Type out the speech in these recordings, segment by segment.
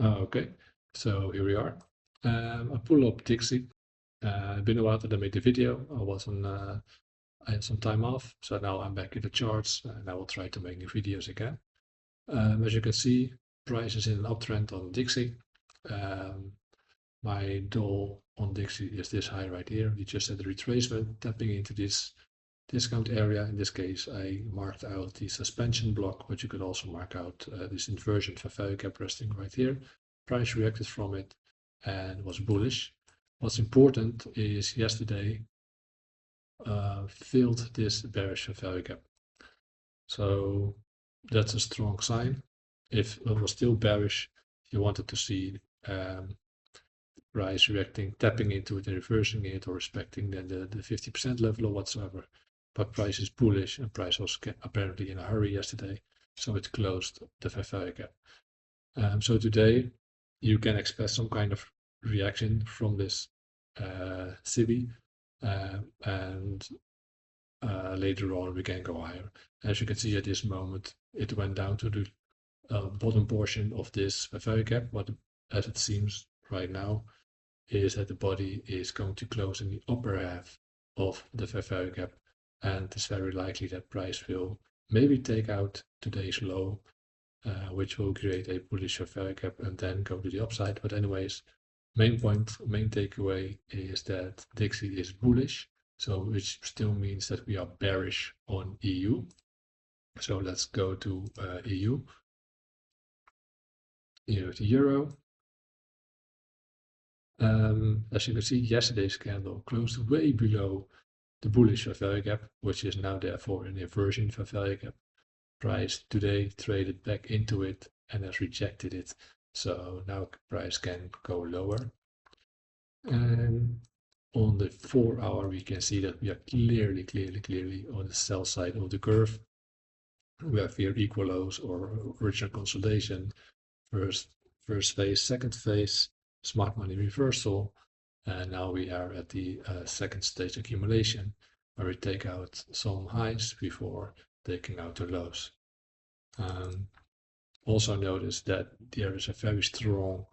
Okay, so here we are. I pull up Dixie. Been a while that I made the video. I had some time off, so now I'm back in the charts and I will try to make new videos again. As you can see, price is in an uptrend on Dixie. Um, my doll on Dixie is this high right here. We just had a retracement tapping into this discount area. In this case, I marked out the suspension block, but you could also mark out this inversion fair value gap resting right here. Price reacted from it and was bullish. What's important is yesterday filled this bearish fair value gap. So that's a strong sign. If it was still bearish, you wanted to see price reacting, tapping into it and reversing it, or respecting the 50% level or whatsoever. But price is bullish and price was apparently in a hurry yesterday, so it closed the fair value gap. So today you can expect some kind of reaction from this CB, and later on we can go higher. As you can see at this moment, it went down to the bottom portion of this fair value gap, but as it seems right now, is that the body is going to close in the upper half of the fair value gap, and it's very likely that price will maybe take out today's low, which will create a bullish fair value gap and then go to the upside. But anyways, main takeaway is that Dixie is bullish, so which still means that we are bearish on EU. So let's go to EU. Here the euro. As you can see, yesterday's candle closed way below the bullish fair value gap, which is now therefore an inversion fair value gap. Price today traded back into it and has rejected it. So now price can go lower. And on the 4-hour, we can see that we are clearly on the sell side of the curve. We have here equal lows or original consolidation, first phase, second phase, smart money reversal, and now we are at the second stage accumulation, where we take out some highs before taking out the lows. Also notice that there is a very strong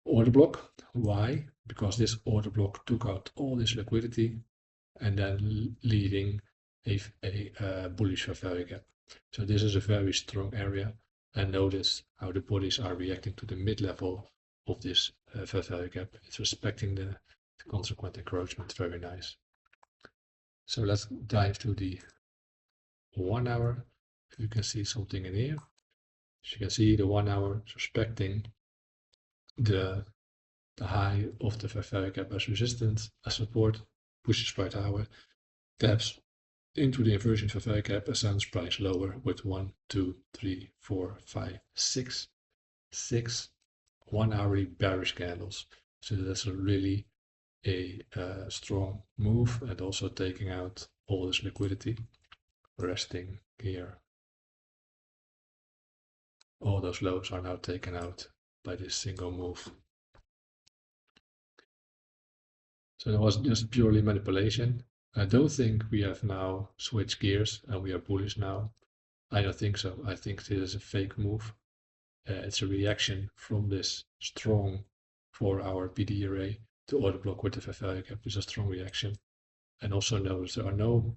order block. Why? Because this order block took out all this liquidity and then leading a bullish fair value gap. So this is a very strong area, and notice how the bodies are reacting to the mid-level of this fair value gap. It's respecting the consequent encroachment. Very nice. So let's dive to the 1 hour. You can see something in here. As you can see, the 1 hour is respecting the high of the fair value gap as resistance, as support, pushes by tower, taps into the inversion fair value gap, and sends price lower with 1, 2, 3, 4, 5, 6 1 hourly bearish candles. So that's really a strong move, and also taking out all this liquidity, resting here. All those lows are now taken out by this single move. So that was just purely manipulation. I don't think we have now switched gears and we are bullish now. I don't think so. I think this is a fake move. It's a reaction from this strong 4-hour PD array to order block with the fair value gap. It's a strong reaction. And also notice there are no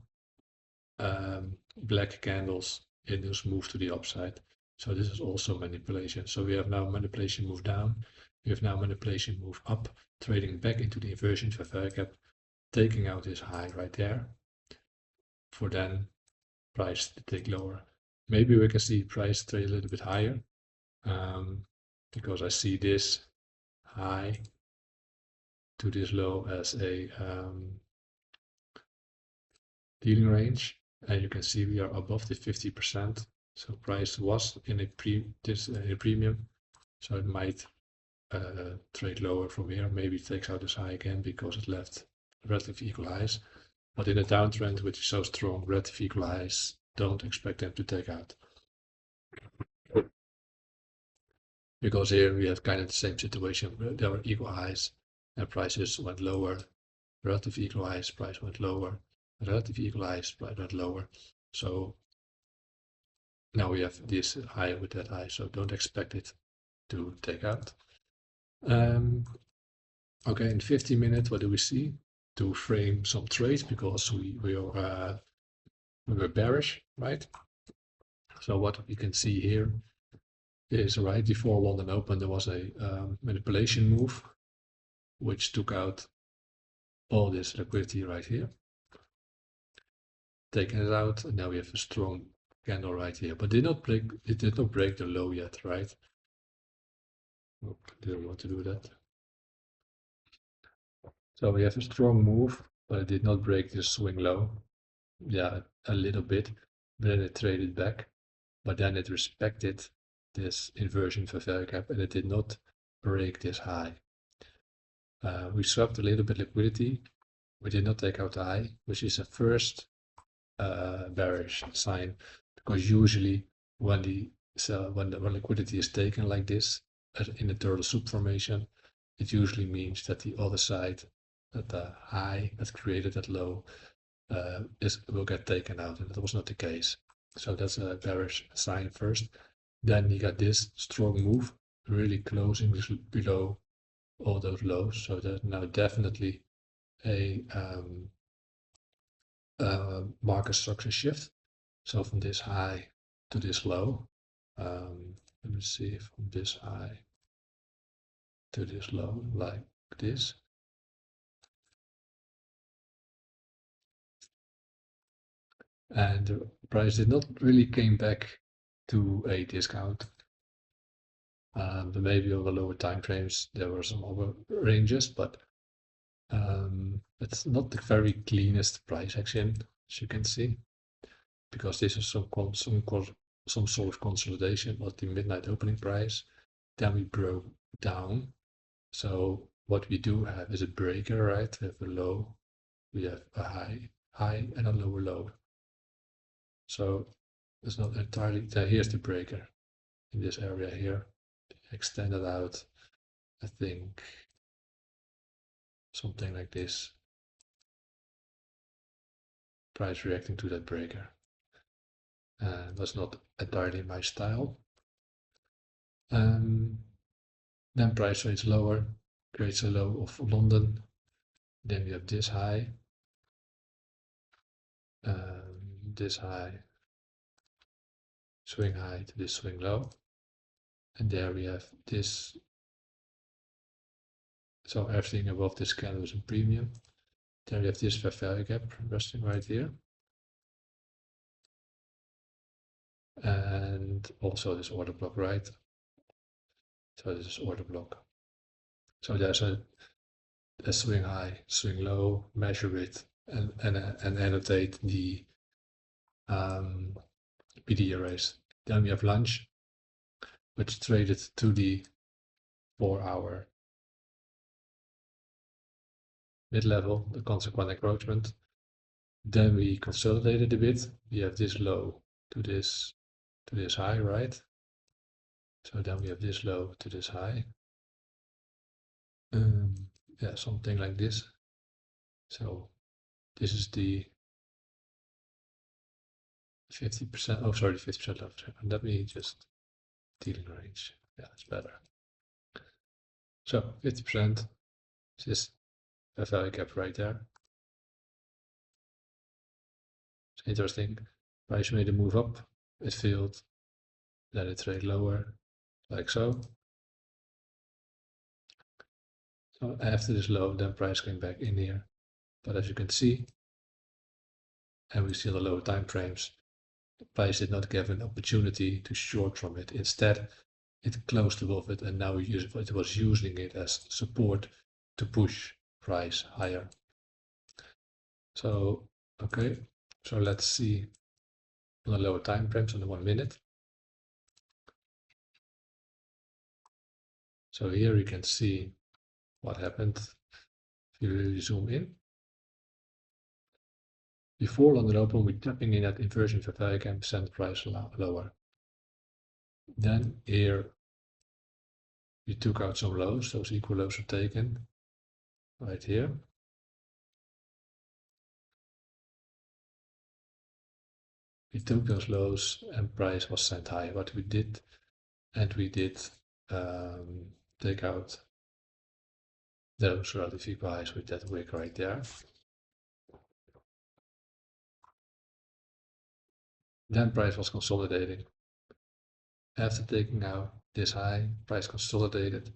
black candles in this move to the upside. So this is also manipulation. So we have now manipulation move down. We have now manipulation move up, trading back into the inversion fair value gap, taking out this high right there, for then price to take lower. Maybe we can see price trade a little bit higher, because I see this high to this low as a dealing range, and you can see we are above the 50%. So price was in a premium, so it might trade lower from here. Maybe it takes out this high again because it left relatively equal highs. But in a downtrend which is so strong, relative equal highs, don't expect them to take out. Because here we have kind of the same situation. There were equal highs and prices went lower. Relative equal highs, price went lower. Relative equal highs, price went lower. So now we have this high with that high, so don't expect it to take out. Okay, in 50 minutes, what do we see? To frame some trades because we were bearish, right? So what we can see here is right before London opened, there was a manipulation move, which took out all this liquidity right here, taking it out, and now we have a strong candle right here, but it did not break the low yet, right? Oh, didn't want to do that. So we have a strong move, but it did not break this swing low. Yeah, a little bit, but then it traded back, but then it respected this inversion fair value gap and it did not break this high. We swapped a little bit liquidity. We did not take out the high, which is a first bearish sign, because usually when when liquidity is taken like this in the turtle soup formation, it usually means that the other side, that the high that created that low, will get taken out, and that was not the case. So that's a bearish sign first. Then you got this strong move, really closing below all those lows. So there's now definitely a market structure shift. So from this high to this low, let me see, from this high to this low, like this. And the price did not really came back to a discount. But maybe on the lower time frames there were some other ranges, but it's not the very cleanest price action, as you can see, because this is some sort of consolidation of the midnight opening price. Then we broke down. So what we do have is a breaker, right? We have a low, we have a high, and a lower low. So it's not entirely, here's the breaker in this area here, extended out, I think, something like this. Price reacting to that breaker. That's not entirely my style. Then price rates lower, creates a low of London. Then we have this high, swing high to this swing low. And there we have this. So everything above this candle is a premium. Then we have this fair value gap resting right here. And also this order block, right? So this is order block. So there's a swing high, swing low, measure it, and annotate the PD arrays. Then we have lunch, which traded to the 4-hour mid-level, the consequent encroachment. Then we consolidated a bit. We have this low to this high, right? So then we have this low to this high. Yeah, something like this. So this is the 50%. Oh, sorry, 50% level. Let me just dealing range. Yeah, it's better. So 50% is this value gap right there. It's interesting. Price made a move up, it failed, then it traded lower, like so. So after this low, then price came back in here. But as you can see, and we see the lower time frames, the price did not give an opportunity to short from it. Instead, it closed above it, and now it was using it as support to push price higher. So, okay, so let's see on the lower time frames on the 1 minute. So here you can see what happened if you really zoom in. Before London Open, we're tapping in at inversion fair value gap, send price lower. Then here we took out some lows, those equal lows are taken right here. We took those lows and price was sent high. What we did, and we did take out those relative equal highs with that wick right there. Then price was consolidating. After taking out this high, price consolidated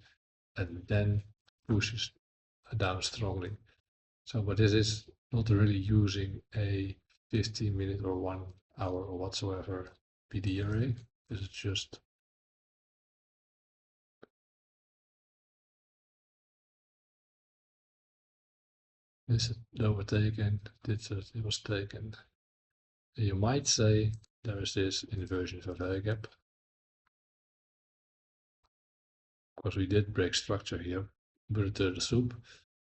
and then pushes down strongly. So, but this is not really using a 15-minute or 1 hour or whatsoever PD array. This is just this lower taken, this it was taken. You might say there is this inversion of value gap. Of course, we did break structure here, but the soup,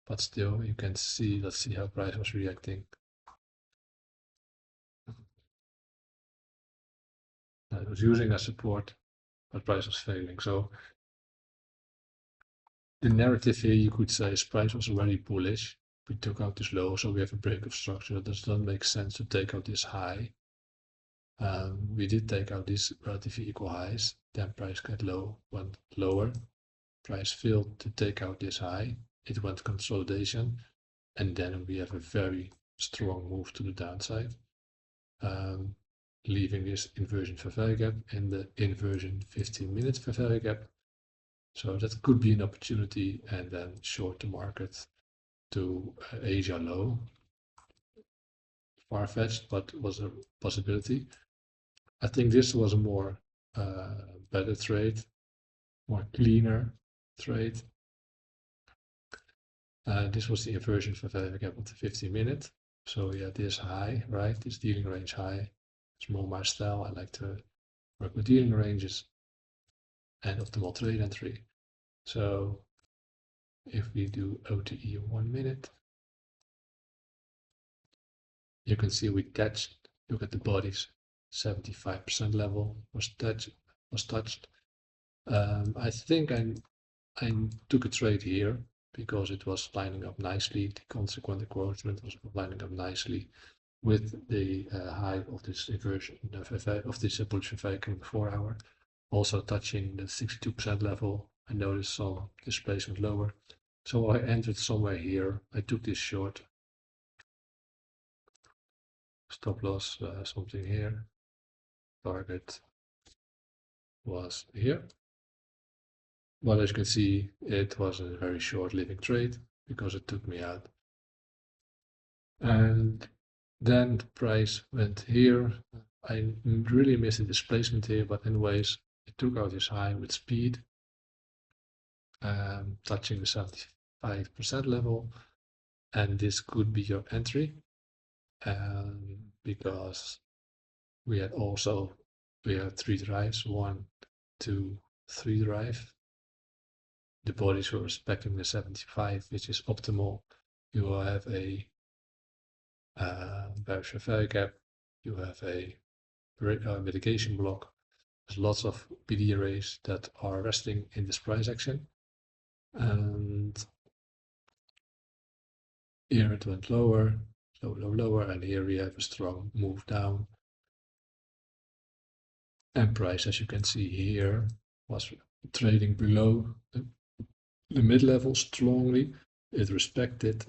but still you can see, let's see how price was reacting. It was using a support, but price was failing. So the narrative here, you could say, is price was very bullish. We took out this low, so we have a break of structure. It does not make sense to take out this high. We did take out these relatively equal highs. Then price got low, went lower. Price failed to take out this high. It went consolidation, and then we have a very strong move to the downside, leaving this inversion fair value gap and the inversion 15-minute fair value gap. So that could be an opportunity, and then short the market to Asia low. Far-fetched, but was a possibility. I think this was a more better trade, more cleaner trade. This was the inversion for value gap of the 15-minute. So yeah, this high, right? This dealing range high. It's more my style. I like to work with dealing ranges and optimal trade entry. So if we do OTE 1 minute, you can see we touched, look at the bodies, 75% level was touched. I think I took a trade here because it was lining up nicely. The consequent encroachment was lining up nicely with the high of this inversion of this bullish fake in the 4 hour, also touching the 62% level. I noticed some displacement lower, so I entered somewhere here. I took this short. Stop loss something here. Target was here. But as you can see, it was a very short living trade because it took me out. And then the price went here. I really missed the displacement here, but anyways, it took out this high with speed, touching the 75% level. And this could be your entry, because we had 3 drives, 1, 2, 3 drive. The bodies were respecting the 75, which is optimal. You will have a bearish value gap. You have a mitigation block. There's lots of PD arrays that are resting in this price action. And here it went lower, lower, and here we have a strong move down. And price, as you can see here, was trading below the mid-level strongly. It respected,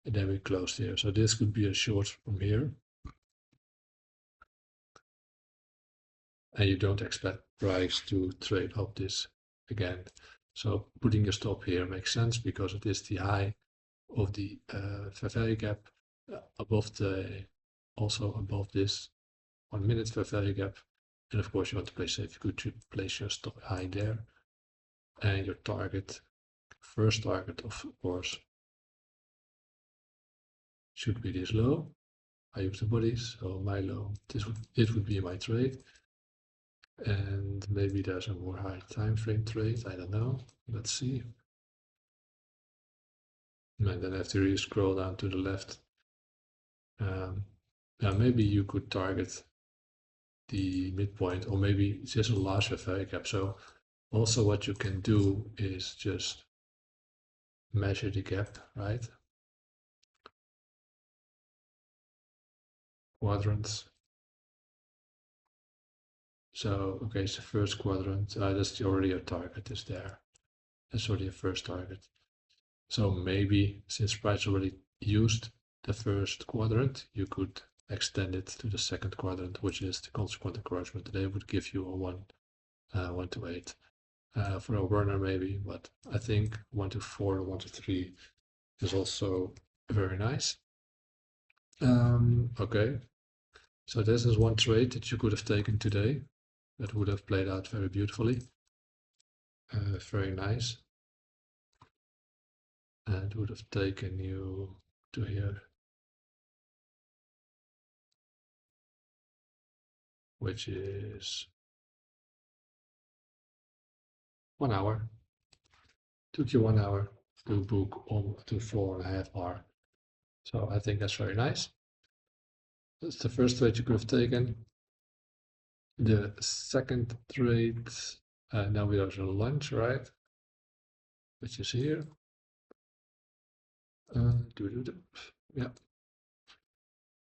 and then we closed here. So this could be a short from here. And you don't expect price to trade up this again. So putting a stop here makes sense because it is the high of the fair value gap also above this 1 minute fair value gap. And of course you want to play safe. You could place your stop high there. And your target, first target of course, should be this low. I use the bodies, so my low, it would be my trade. And maybe there's a more high time frame trade, I don't know. Let's see. And then I have to really scroll down to the left. Yeah, maybe you could target the midpoint, or maybe it's just a large value gap. So also what you can do is just measure the gap, right? Quadrants. So, okay, it's the first quadrant. That's already a target is there. That's already a first target. So maybe since price already used the first quadrant, you could extend it to the second quadrant, which is the consequent encroachment. They would give you a 1 to 8 for a Werner maybe, but I think 1 to 4, 1 to 3 is also very nice. Okay, so this is one trade that you could have taken today that would have played out very beautifully. Very nice. And would have taken you to here, which is 1 hour. Took you 1 hour to book on to 4.5 hours. So I think that's very nice. That's the first trade you could have taken. The second trade, now we are to lunch, right? Which is here. Yeah.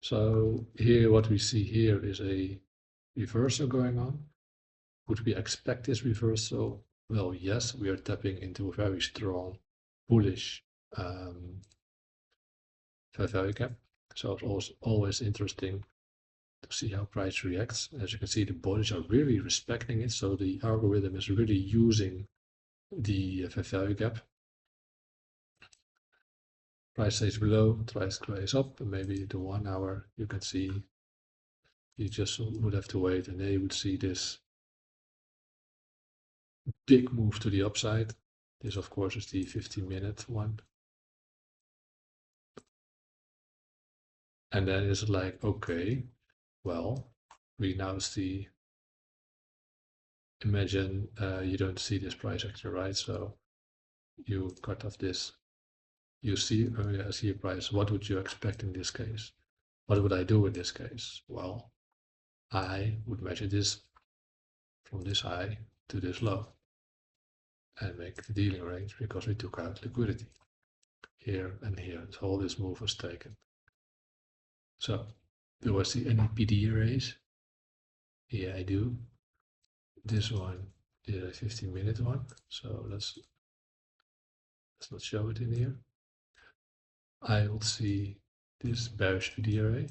So here, what we see here is a reversal going on. Would we expect this reversal? Well, yes, we are tapping into a very strong bullish fair value gap. So it's always interesting to see how price reacts. As you can see, the bodies are really respecting it. So the algorithm is really using the fair value gap. Price stays below, price goes up, and maybe the 1 hour you can see you just would have to wait, and they would see this big move to the upside. This, of course, is the 15-minute one. And then it's like, okay, well, we now see, imagine you don't see this price action, right? So you cut off this. You see, I see a price. What would you expect in this case? What would I do in this case? Well, I would measure this from this high to this low and make the dealing range because we took out liquidity here and here. So all this move was taken. So do I see any PD arrays? Yeah, I do. This one is a 15-minute one, so let's not show it in here. I will see this bearish PD array.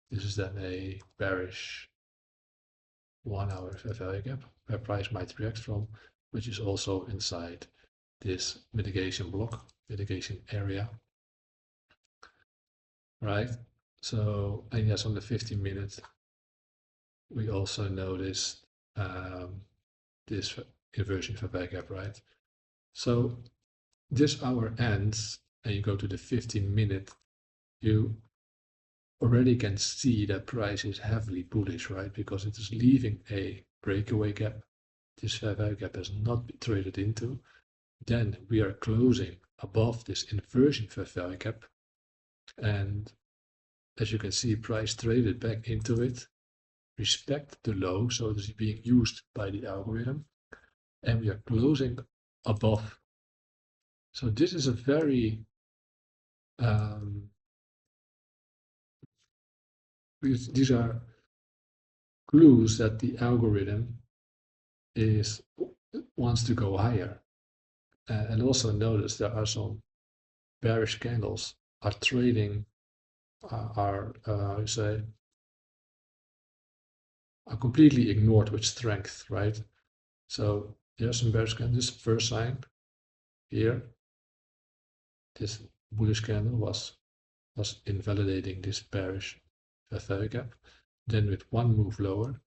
This is then a bearish 1 hour fair value gap where price might react from, which is also inside this mitigation block, mitigation area, right? So, and yes, on the 15-minute, we also noticed this inversion fair value gap, right? So this hour ends and you go to the 15-minute, you already can see that price is heavily bullish, right? Because it is leaving a breakaway gap. This fair value gap has not been traded into. Then we are closing above this inversion fair value gap. And as you can see, price traded back into it, respect the low, so it is being used by the algorithm. And we are closing above. So this is a very these are clues that the algorithm wants to go higher. And also notice there are some bearish candles are trading, are completely ignored with strength, right? So there's some bearish candles. This first sign here, this bullish candle was invalidating this bearish fair value gap. Then with one move lower,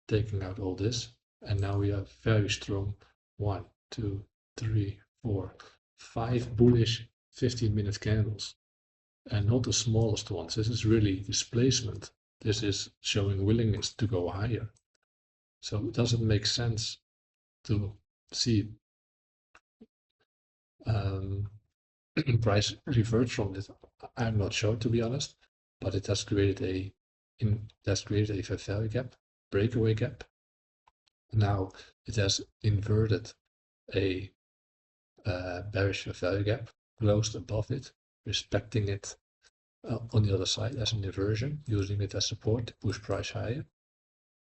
taking out all this, and now we have very strong 1, 2, 3, 4, 5 bullish 15-minute candles, and not the smallest ones. This is really displacement. This is showing willingness to go higher. So it doesn't make sense to see price revert from this. I'm not sure, to be honest, but it has created a fair value gap, breakaway gap. Now it has inverted a bearish fair value gap, closed above it, respecting it on the other side as an inversion, using it as support to push price higher.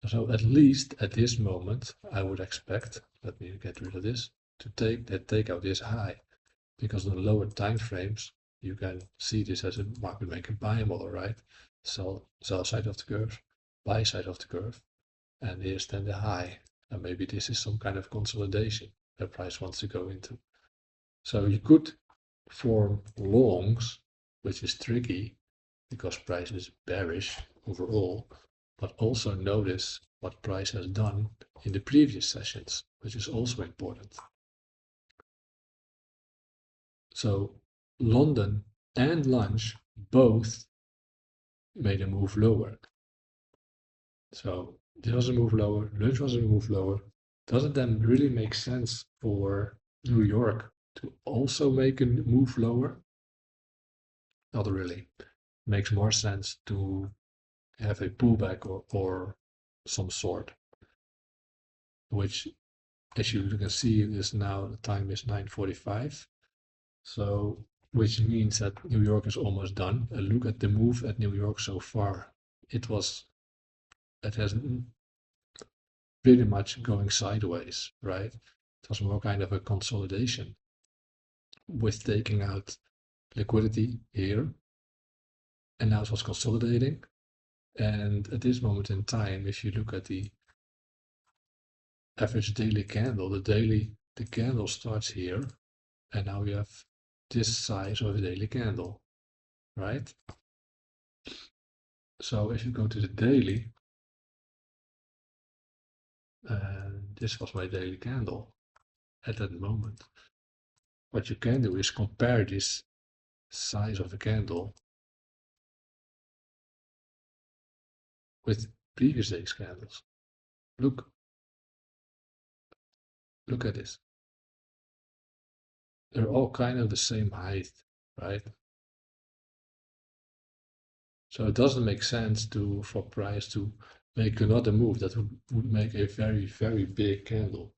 So at least at this moment, I would expect, let me get rid of this, to take out this high, because on the lower time frames, you can see this as a market maker buy model, right? Sell side of the curve, buy side of the curve, and here's then the high. And maybe this is some kind of consolidation that price wants to go into. So you could form longs, which is tricky because price is bearish overall, but also notice what price has done in the previous sessions, which is also important. So London and lunch both made a move lower. So this was a move lower, lunch was a move lower. Does it then really make sense for New York to also make a move lower? Not really. Makes more sense to have a pullback or some sort, which as you can see is now the time is 9:45. So which means that New York is almost done. A look at the move at New York so far. It has pretty much going sideways, right? It was more kind of a consolidation with taking out liquidity here, and now it was consolidating. And at this moment in time, if you look at the average daily candle, the candle starts here, and now we have this size of a daily candle, right? So if you go to the daily, this was my daily candle at that moment. What you can do is compare this size of a candle with previous day's candles. Look at this. They're all kind of the same height, right? So it doesn't make sense for price to make another move that would make a very, very big candle.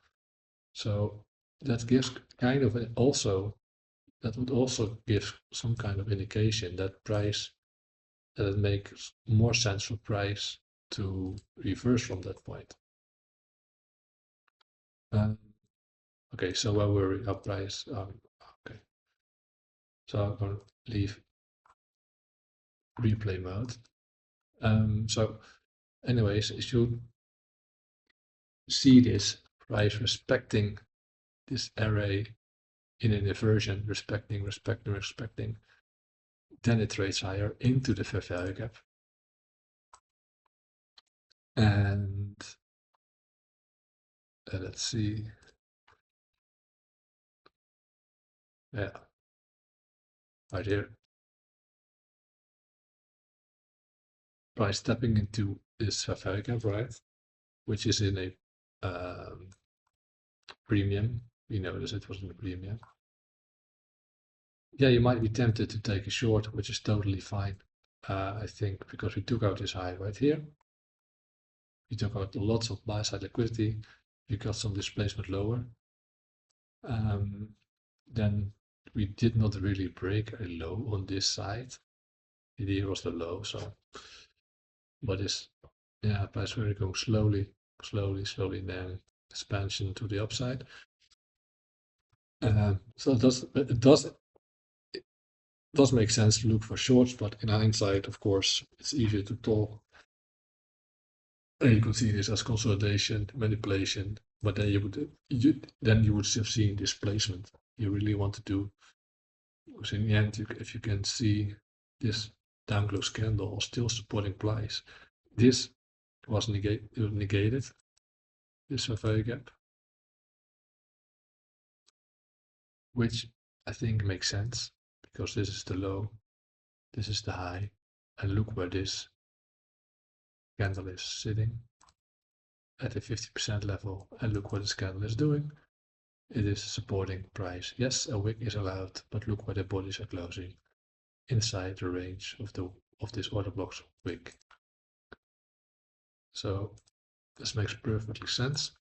So that gives kind of that would also give some kind of indication that it makes more sense for price to reverse from that point. Okay, so where were we? Up price. Okay, so I'm going to leave replay mode. So anyways, you should see this price respecting this array in an inversion, respecting, then it trades higher into the fair value gap. And let's see. Yeah, right here. Price stepping into this fair value gap, right? Which is in a premium. We notice it was in a premium. Yeah, you might be tempted to take a short, which is totally fine. I think because we took out this high right here. We took out lots of buy side liquidity. We got some displacement lower. Then we did not really break a low on this side. Here was the low, so but this price very going slowly, then expansion to the upside. So it does make sense to look for shorts, but in hindsight, of course, it's easier to talk. And you could see this as consolidation, manipulation, but then you would have seen displacement. You really want to do, because in the end, if you can see this down close candle still supporting price, this was negated. This value gap, which I think makes sense because this is the low, this is the high, and look where this candle is sitting at a 50% level, and look what this candle is doing. It is supporting price. Yes, a wick is allowed, but look where the bodies are closing inside the range of this order block's wick. So this makes perfectly sense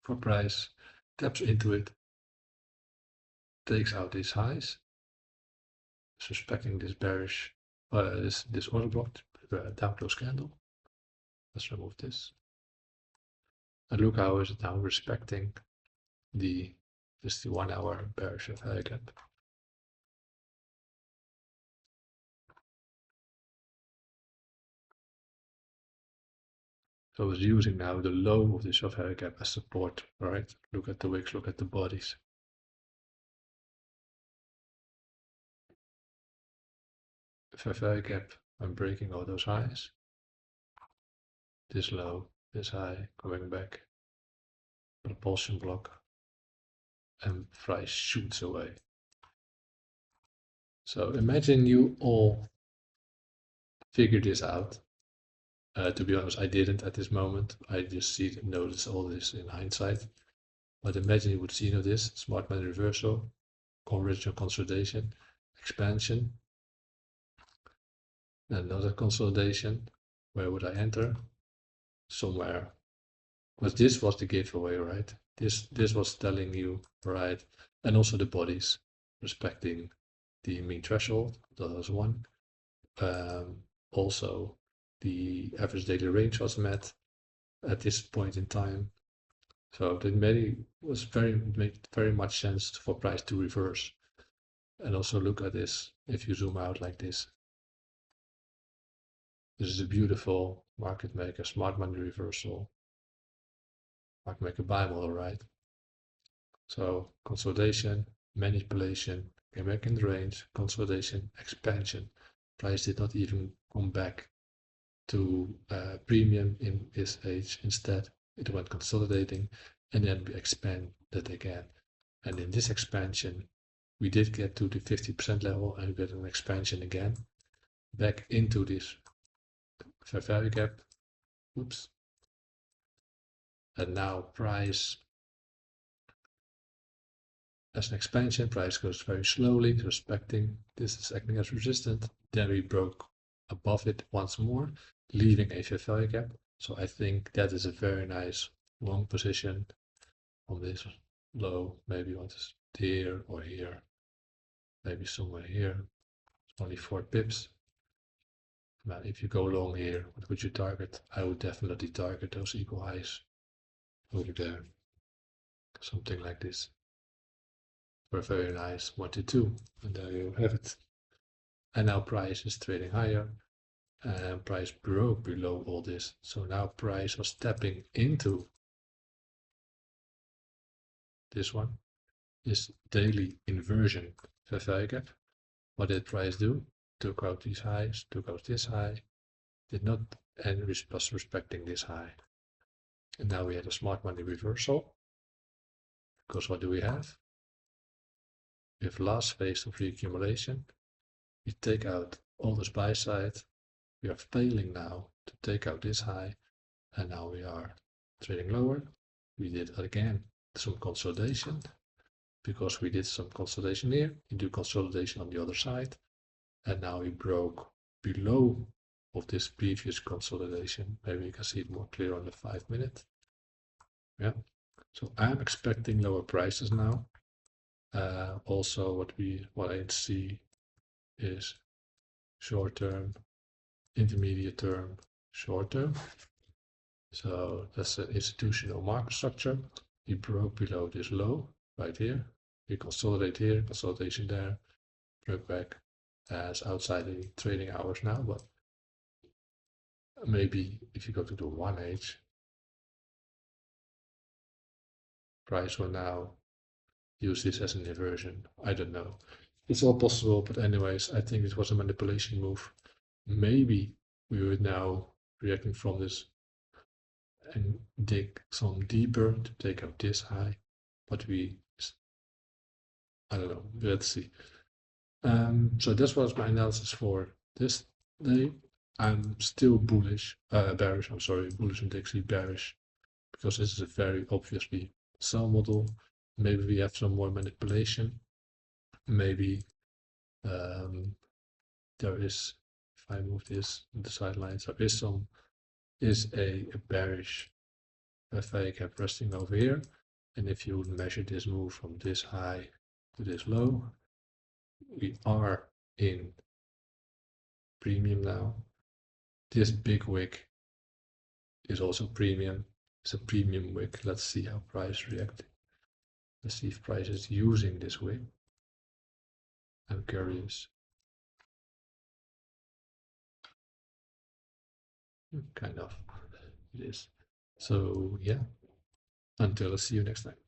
for price, taps into it, takes out these highs, suspecting this bearish, this order block, down close candle, Let's remove this. And look how is it now respecting the 1 hour bearish gap. So it's using now the low of this value gap as support, right? Look at the wicks, look at the bodies. Value gap, I'm breaking all those highs. This low, this high, going back. Propulsion block. And price shoots away. So imagine you all figure this out. To be honest, I didn't at this moment. I just notice all this in hindsight. But imagine you would see this smart money reversal, original consolidation, expansion, another consolidation. Where would I enter? Somewhere. But this was the giveaway, right? This was telling you, right? And also the bodies respecting the mean threshold. That was one. Also, the average daily range was met at this point in time. So that made very much sense for price to reverse. And also look at this. If you zoom out like this, this is a beautiful market maker, smart money reversal, market maker buy model, right? So consolidation, manipulation, came back in the range, consolidation, expansion. Price did not even come back to premium in this age. Instead, it went consolidating and then we expanded again. And in this expansion, we did get to the 50% level and we get an expansion again back into this fair value gap. Oops. And now price, as an expansion, price goes very slowly, respecting this is acting as resistance. Then we broke above it once more, leaving a fair value gap. So I think that is a very nice long position on this low. Maybe you want to here or here, maybe somewhere here. Only 4 pips. Now, if you go long here, what would you target? I would definitely target those equal highs over there. Something like this. For a very nice 1 to 2. And there you have it. And now price is trading higher. And price broke below all this. So now price was stepping into this one. This daily inversion fair value gap. What did price do? Took out these highs, took out this high. Did not, and was respecting this high. And now we had a smart money reversal. Because what do we have? We have last phase of reaccumulation. We take out all this buy side. We are failing now to take out this high. And now we are trading lower. We did again some consolidation. Because we did some consolidation here. We do consolidation on the other side. And now we broke below of this previous consolidation. Maybe you can see it more clear on the 5-minute. Yeah. So I'm expecting lower prices now. Also, what I see is short term, intermediate term, short term. So that's an institutional market structure. We broke below this low right here. We consolidate here, consolidation there, broke back as outside the trading hours now, but maybe if you go to the 1H, price will now use this as an inversion. I don't know. It's all possible, but anyways, I think it was a manipulation move. Maybe we would now reacting from this and dig some deeper to take out this high, but I don't know, let's see. So this was my analysis for this day. I'm still bearish, I'm sorry, bullish and Dixie bearish, because this is a very obviously sell model. Maybe we have some more manipulation. Maybe there is, if I move this in the sidelines, there is a bearish FA gap resting over here. And if you measure this move from this high to this low, we are in premium now. This big wick is also premium. It's a premium wick. Let's see how price react. Let's see if price is using this wick. I'm curious. Kind of. It is. So yeah, until I see you next time.